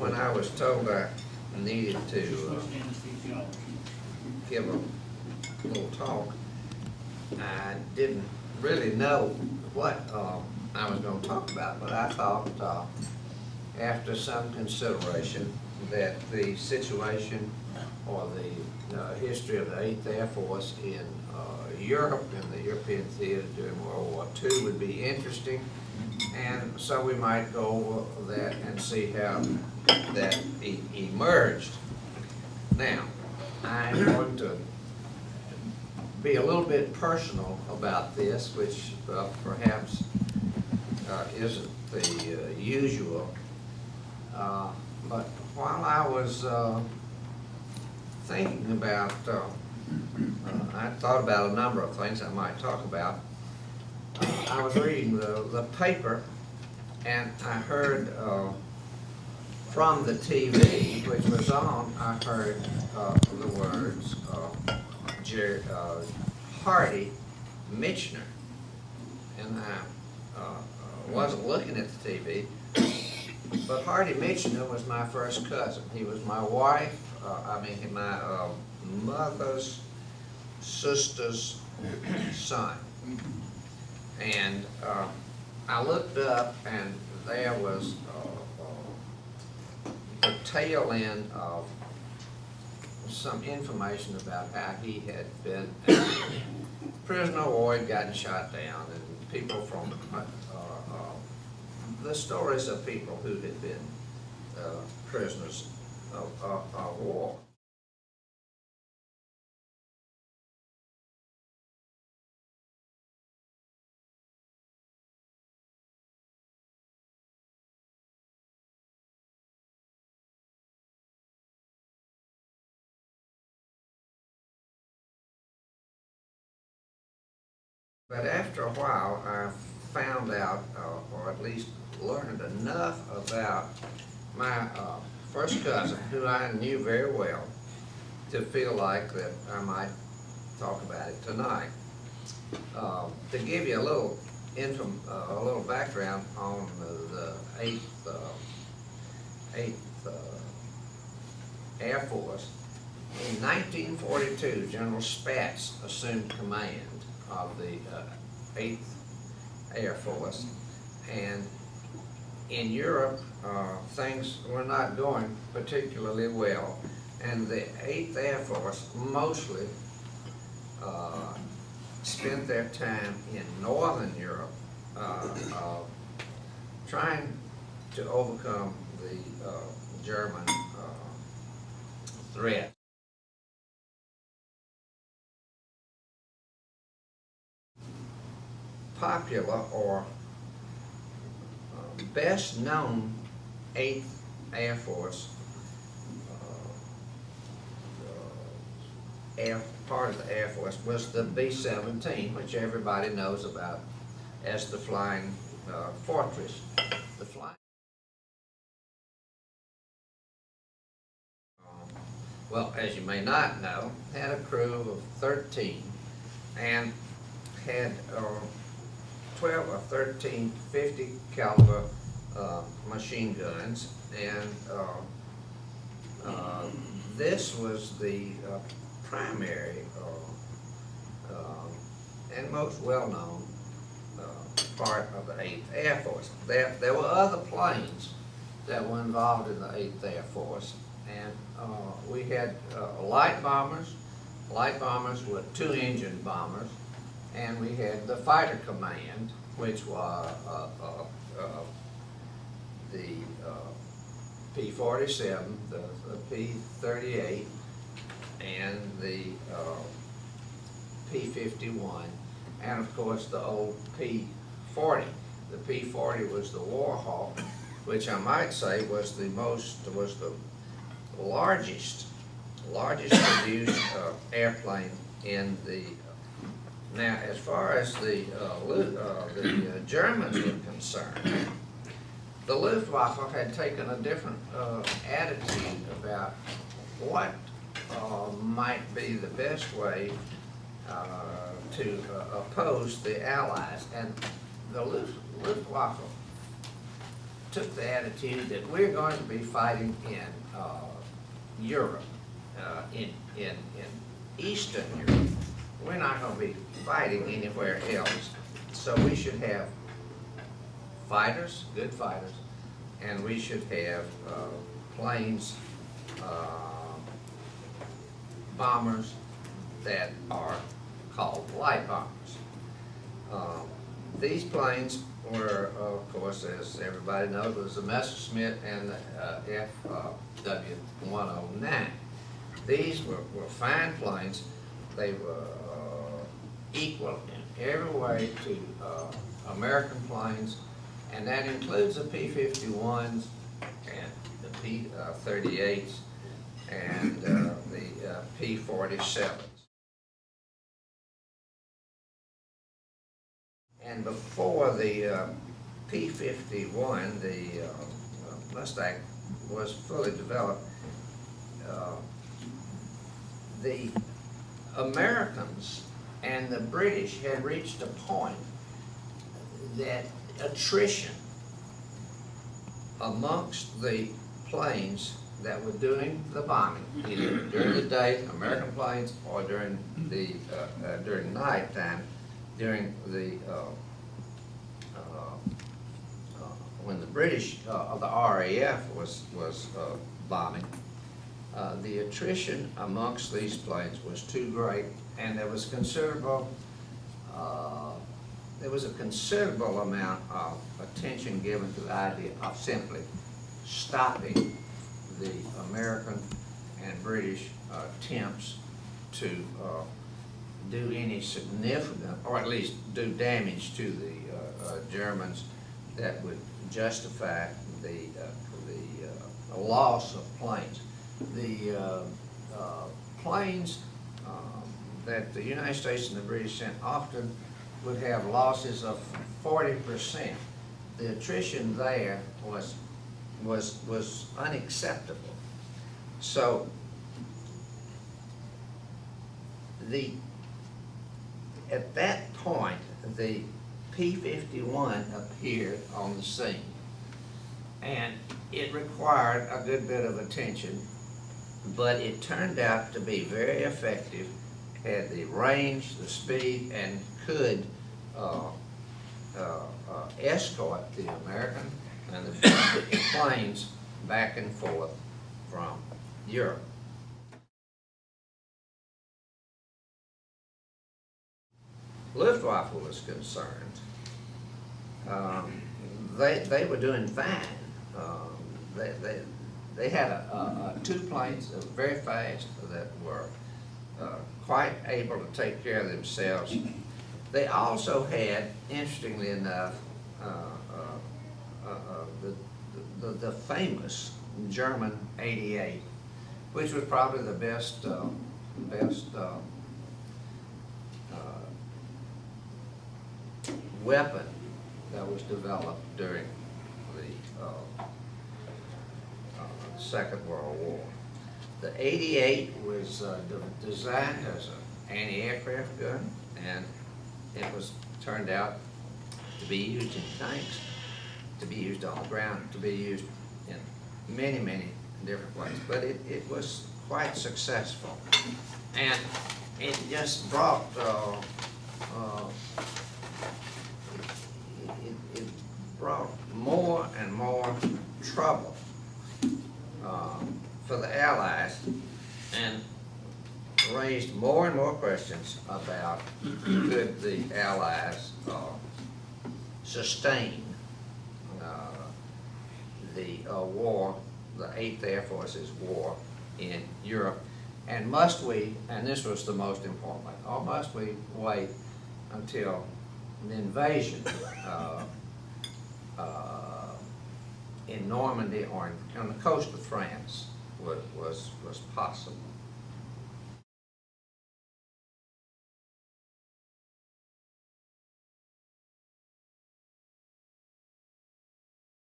when I was told I needed to give a little talk, I didn't really know what I was going to talk about, but I thought after some consideration that the situation or the history of the 8th Air Force in Europe and the European theater during World War II would be interesting, and so we might go over that and see how that emerged. Now, I'm going to be a little bit personal about this, which perhaps isn't the usual. But while I was thinking about, I thought about a number of things I might talk about. I was reading the paper, and I heard from the TV, which was on, I heard the words Hardy Mitchener, and I wasn't looking at the TV, but Hardy Mitchener was my first cousin. He was my wife, my mother's sister's son. And I looked up, and there was the tail end of some information about how he had been a prisoner of war, had gotten shot down, and people from the stories of people who had been prisoners of war. But after a while, I found out, or at least learned enough about my first cousin, who I knew very well, to feel like that I might talk about it tonight. To give you a little background on the 8th Air Force, in 1942, General Spaatz assumed command of the 8th Air Force, and in Europe things were not going particularly well, and the 8th Air Force mostly spent their time in Northern Europe trying to overcome the German threat. Popular or best known 8th Air Force part of the Air Force was the B-17, which everybody knows about as the Flying Fortress. The flying well, as you may not know, had a crew of 13 and had 12 or 13 50 caliber machine guns, and this was the primary and most well-known part of the 8th Air Force. There were other planes that were involved in the 8th Air Force, and we had light bombers. Light bombers were 2-engine bombers, and we had the Fighter Command, which was the P-47, the P-38, and the P-51, and of course the old P-40. The P-40 was the Warhawk, which I might say was the largest produced airplane in the. Now, as far as the Germans were concerned, the Luftwaffe had taken a different attitude about what might be the best way to oppose the Allies. And the Luftwaffe took the attitude that we're going to be fighting in Europe, in Eastern Europe. We're not going to be fighting anywhere else. So we should have fighters, good fighters, and we should have planes, bombers that are called light bombers. These planes were, of course, as everybody knows, was the Messerschmitt and the WWII. These were fine planes. They were equal in every way to American planes, and that includes the P-51s and the P-38s and the P-47s. And before the P-51, the Mustang was fully developed, the Americans and the British had reached a point that attrition amongst the planes that were doing the bombing, either during the day, American planes, or during the during nighttime, during the when the British the RAF was bombing, the attrition amongst these planes was too great, and there was considerable. There was a considerable amount of attention given to the idea of simply stopping the American and British attempts to do any significant, or at least do damage to the Germans that would justify the loss of planes. The planes that the United States and the British sent often would have losses of 40%. The attrition there was unacceptable. So at that point, the P-51 appeared on the scene, and it required a good bit of attention, but it turned out to be very effective, had the range, the speed, and could escort the American and the planes back and forth from Europe. Luftwaffe was concerned. They were doing fine. They had two planes that were very fast, that were quite able to take care of themselves. They also had, interestingly enough, the famous German 88, which was probably the best weapon that was developed during the Second World War. The 88 was designed as an anti-aircraft gun, and it was turned out to be used in tanks, to be used on the ground, to be used in many, many different ways. But it was quite successful, and it just brought it brought more and more trouble for the Allies, and raised more and more questions about could the Allies sustain the war, the 8th Air Force's war in Europe, and must we, and this was the most important one, or must we wait until the invasion in Normandy or on the coast of France was possible.